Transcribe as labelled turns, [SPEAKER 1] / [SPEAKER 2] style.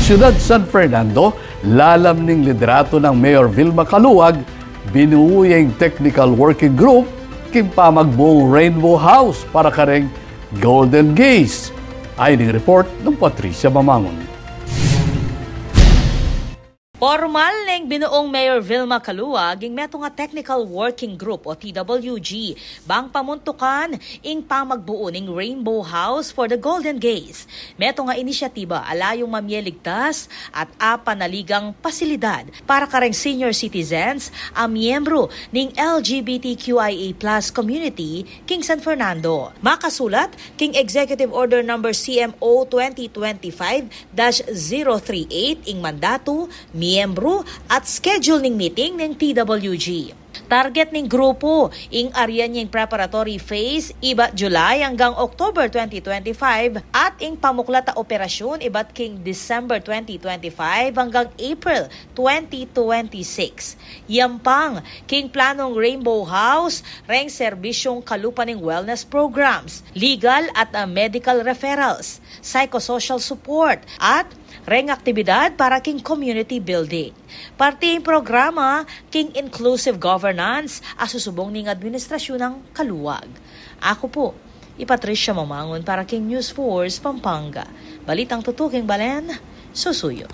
[SPEAKER 1] Siyudad San Fernando, lalam ning liderato ng Mayor Vilma Caluag, binuuyeng technical working group kimpa magbuong Rainbow House para kareng Golden Gaze. Ay ning report ng Patricia Mamangon.
[SPEAKER 2] Formal neng binuong Mayor Vilma Caluag ing meto nga Technical Working Group o TWG bang pamuntukan ing pamagbuo ning Rainbow House for the Golden Gaze. Meto nga inisyatiba alayong mamieligtas at apanaligang pasilidad para kareng senior citizens a miyembro ning LGBTQIA+ community king San Fernando. Makasulat king Executive Order number CMO 2025-038 ing mandato, miyembro at schedule ning meeting ng TWG. Target ning grupo ing area ning preparatory phase iba July hanggang October 2025 at ing pamuklata operasyon ibat king December 2025 hanggang April 2026. Yampang king planong Rainbow House reng serbisyong kalupa ning wellness programs, legal at medical referrals, psychosocial support at reng aktibidad para king community building. Parting programa king inclusive governance asusubong ning administrasyon ng Caluag. Ako po, Patricia Mamangon para king News Force Pampanga. Balitang tutuking Balen, Susuyo.